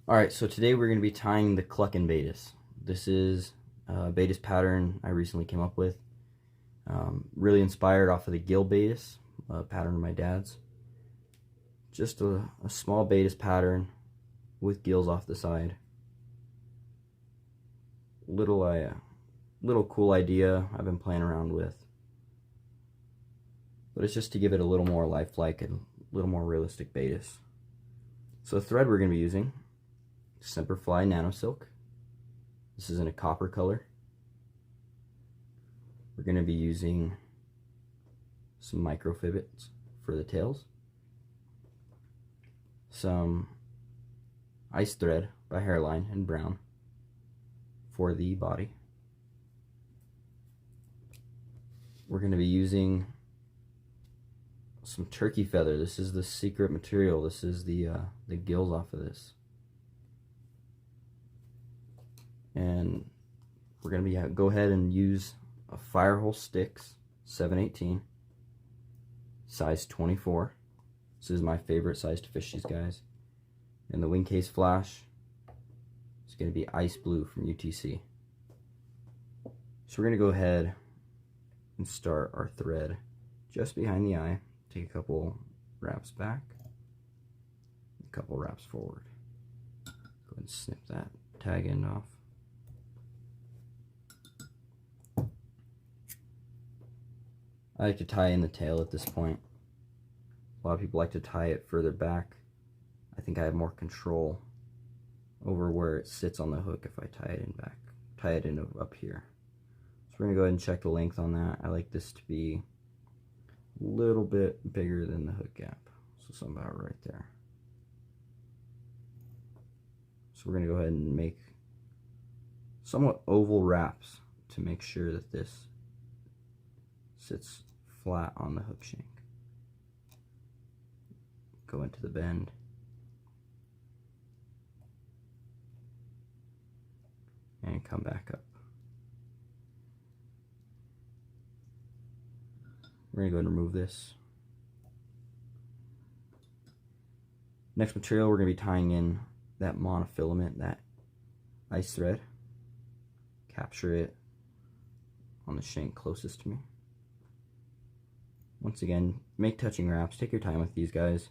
Alright, so today we're going to be tying the Cluck'n Baetis. This is a Baetis pattern I recently came up with. Really inspired off of the Gill Baetis pattern of my dad's. Just a small Baetis pattern with gills off the side. Little cool idea I've been playing around with. But it's just to give it a little more lifelike and a little more realistic Baetis. So the thread we're going to be using, Semperfli Nanosilk. This is in a copper color. We're going to be using some Microfibets for the tails. Some ice thread by Hairline in brown for the body. We're going to be using some turkey feather. This is the secret material. This is the gills off of this. And we're going to be go ahead and use a Firehole sticks 718 size 24. This is my favorite size to fish these guys. And the Wingcase flash is going to be ice blue from UTC. So we're going to go ahead and start our thread just behind the eye. Take a couple wraps back, a couple wraps forward. Go ahead and snip that tag end off. I like to tie in the tail at this point. A lot of people like to tie it further back. I think I have more control over where it sits on the hook if I tie it in up here. So we're gonna go ahead and check the length on that. I like this to be a little bit bigger than the hook gap, so something about right there. So we're gonna go ahead and make somewhat oval wraps to make sure that this sits flat on the hook shank. Go into the bend. And come back up. We're going to go ahead and remove this. Next material, we're going to be tying in that monofilament, that ice thread. Capture it on the shank closest to me. Once again, make touching wraps. Take your time with these guys.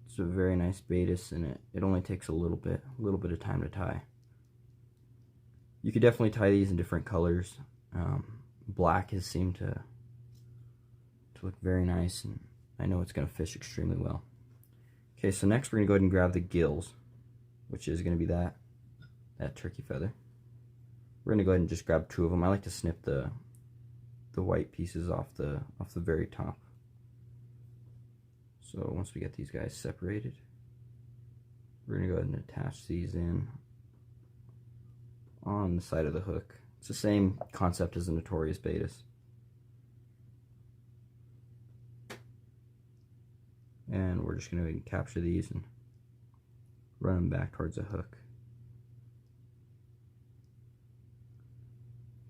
It's a very nice Baetis, and it only takes a little bit of time to tie. You could definitely tie these in different colors. Black has seemed to look very nice, and I know it's going to fish extremely well. Okay, so next we're going to go ahead and grab the gills, which is going to be that turkey feather. We're going to go ahead and just grab two of them. I like to snip the white pieces off the very top. So once we get these guys separated, we're going to go ahead and attach these in on the side of the hook. It's the same concept as the Notorious Baetis. And we're just going to capture these and run them back towards the hook.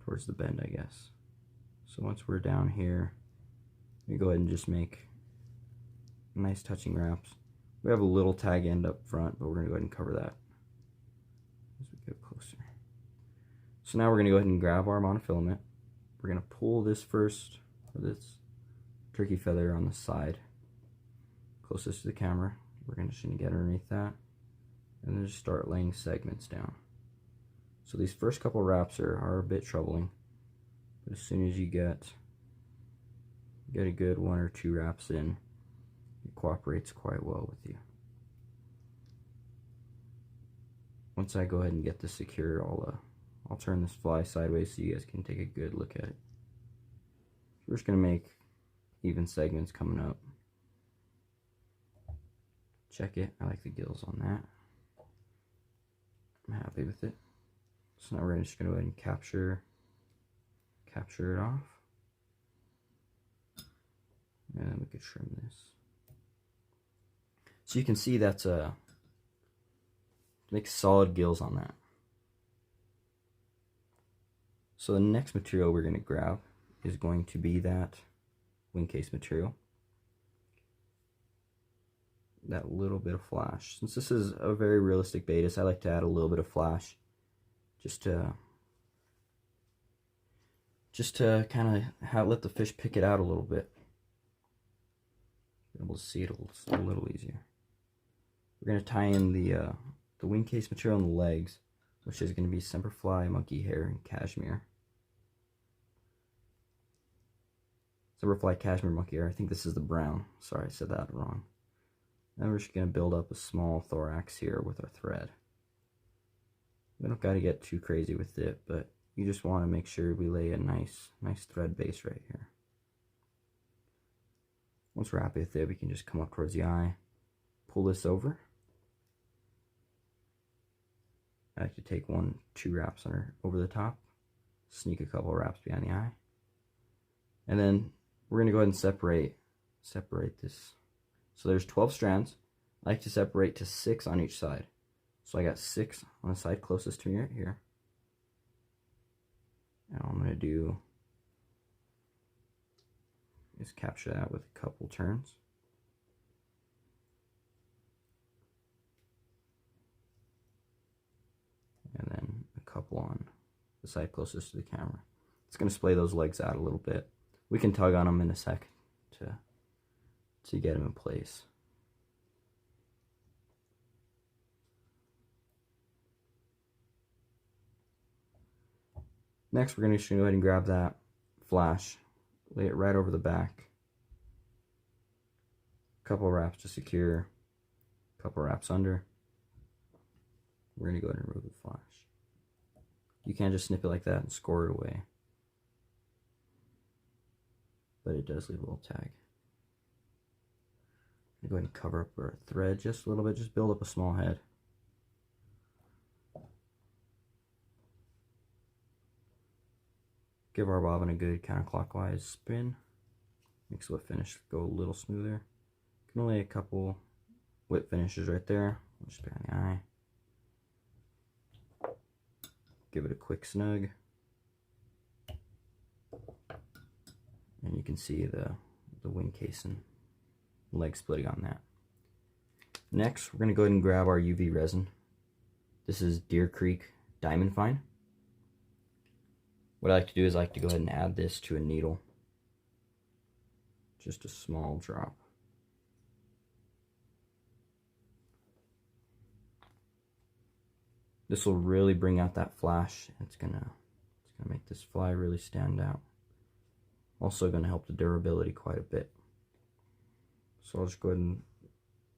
Towards the bend, I guess. So once we're down here, we go ahead and just make nice touching wraps. We have a little tag end up front, but we're going to go ahead and cover that as we get closer. So now we're going to go ahead and grab our monofilament. We're going to pull this first, or this turkey feather on the side, closest to the camera. We're just going to get underneath that, and then just start laying segments down. So these first couple wraps are a bit troubling, but as soon as you get a good one or two wraps in, it cooperates quite well with you. Once I go ahead and get this secured, I'll turn this fly sideways so you guys can take a good look at it. We're just going to make even segments coming up. Check it. I like the gills on that. I'm happy with it. So now we're just going to go ahead and capture it off. trim this. So you can see that's makes solid gills on that. So the next material we're going to grab is going to be that Wingcase material. That little bit of flash. Since this is a very realistic Baetis, I like to add a little bit of flash just to kind of let the fish pick it out a little bit. Be able to see it a little easier. We're going to tie in the Wingcase material on the legs, which is going to be Semperfli, monkey hair, and Cashmere. Semperfli, Cashmere, monkey hair. I think this is the brown. Sorry, I said that wrong. Now we're just going to build up a small thorax here with our thread. We don't got to get too crazy with it, but you just want to make sure we lay a nice thread base right here. Once we're happy with it, we can just come up towards the eye, pull this over. I like to take 1-2 wraps over the top, sneak a couple wraps behind the eye, and then we're going to go ahead and separate this. So there's 12 strands. I like to separate to 6 on each side. So I got 6 on the side closest to me right here. And all I'm going to do is capture that with a couple turns. And then a couple on the side closest to the camera. It's going to splay those legs out a little bit. We can tug on them in a sec to get them in place. Next, we're going to go ahead and grab that flash, lay it right over the back. A couple wraps to secure, a couple wraps under. We're going to go ahead and remove the flash. You can't just snip it like that and score it away, but it does leave a little tag. I'm going to go ahead and cover up our thread just a little bit, just build up a small head. Give our bobbin a good counterclockwise spin. Makes the whip finish go a little smoother. Can only a couple whip finishes right there. Just behind the eye. Give it a quick snug. And you can see the Wingcase and leg splitting on that. Next, we're going to go ahead and grab our UV resin. This is Deer Creek Diamond Fine. What I like to do is I like to go ahead and add this to a needle. Just a small drop. This will really bring out that flash. It's gonna make this fly really stand out. Also gonna help the durability quite a bit. So I'll just go ahead and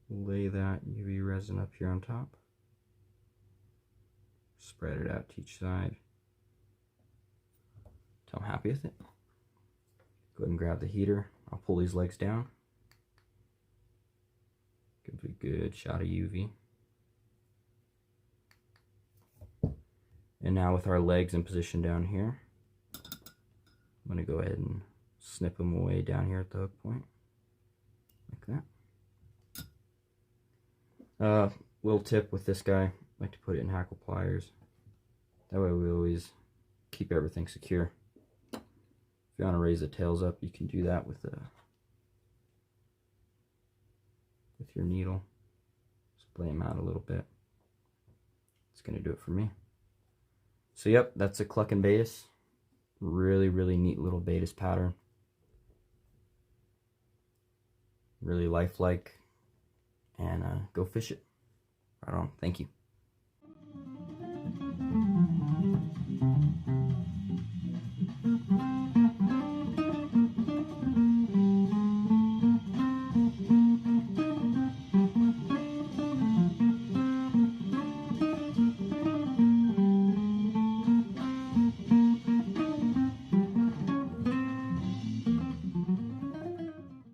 lay that UV resin up here on top. Spread it out to each side. Till I'm happy with it. Go ahead and grab the heater. I'll pull these legs down. Give it a good shot of UV. And now with our legs in position down here, I'm going to go ahead and snip them away down here at the hook point. Like that. Little tip with this guy, I like to put it in hackle pliers. That way we always keep everything secure. If you want to raise the tails up, you can do that with your needle. Splay them out a little bit. It's going to do it for me. So yep, that's a Cluck'n Baetis. Really, really neat little Baetis pattern. Really lifelike. And go fish it. Right on. Thank you.